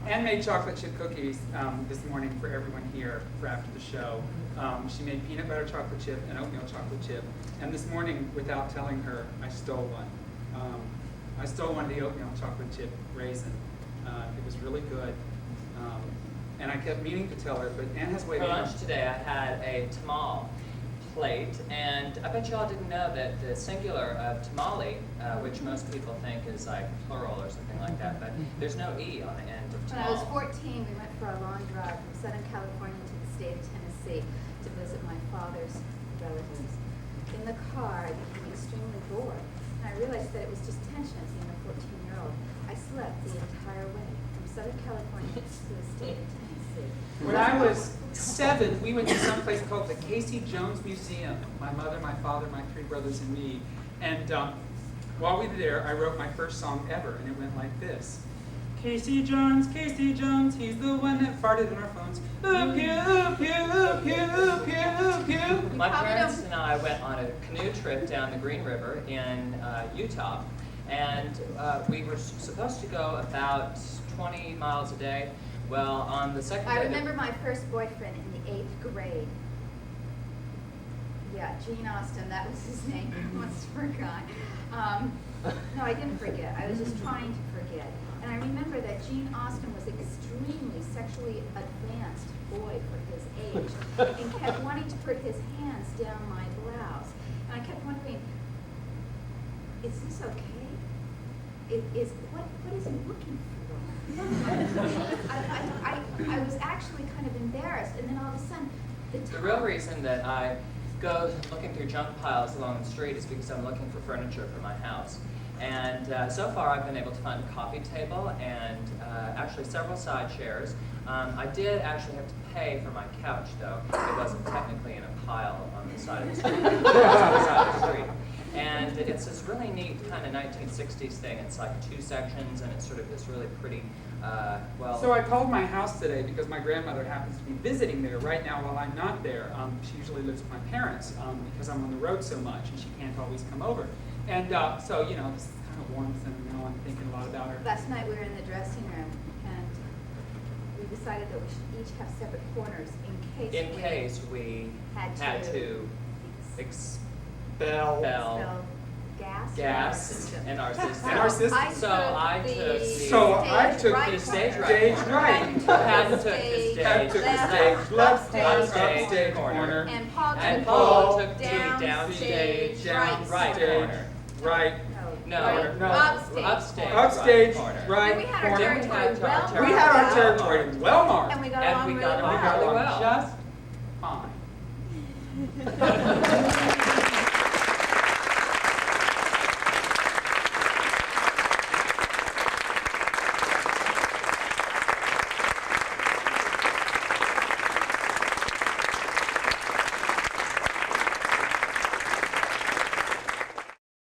Anne made chocolate chip cookies this morning for everyone here for after the show. She made peanut butter chocolate chip and oatmeal chocolate chip. And this morning, without telling her, I stole one. I stole one of the oatmeal chocolate chip raisin. It was really good. And I kept meaning to tell her, but Anne has waited. For lunch today, I had a tamal plate, and I bet you all didn't know that the singular of tamale, which most people think is like plural or something like that, but there's no E on the end of tamal. When I was 14, we went for a long drive from Southern California to the state of Tennessee to visit my father's relatives. In the car, I became extremely bored, and I realized that it was just tension as being a 14-year-old. I slept the entire way from Southern California to the state of Tennessee. When I was 7, we went to some place called the Casey Jones Museum. My mother, my father, my 3 brothers, and me. And while we were there, I wrote my first song ever, and it went like this. Casey Jones, he's the one that farted in our phones. Oop, you, oop, you, oop, you, oop, you, oop, you. My parents and I went on a canoe trip down the Green River in Utah, and we were supposed to go about 20 miles a day. Well, on the second day... I remember my first boyfriend in the 8th grade. Yeah, Gene Austin, that was his name. I almost forgot. No, I didn't forget. I was just trying to forget. And I remember that Gene Austin was extremely sexually advanced boy for his age and kept wanting to put his hands down my blouse. And I kept wondering, is this okay? What is he looking for? I was actually kind of embarrassed, and then all of a sudden, The real reason that I go looking through junk piles along the street is because I'm looking for furniture for my house. And so far I've been able to find a coffee table and actually several side chairs. I did actually have to pay for my couch, though. It wasn't technically in a pile on the side of the street. It was on the side of the street. And it's this really neat kind of 1960s thing. It's like 2 sections, and it's sort of this really pretty, well... So I called my house today because my grandmother happens to be visiting there right now while I'm not there. She usually lives with my parents because I'm on the road so much, and she can't always come over. And so, you know, this kind of warmth, and now I'm thinking a lot about her. Last night we were in the dressing room, and we decided that we should each have separate corners in case we had to expel gas in our system. In our system. So I took the stage right. Patton took the stage left, upstage corner. And Paul took the downstage right corner. Right. No, upstage, corner. right We had our corner. territory well marked. We had our territory well marked. And we got along really really well. Just fine.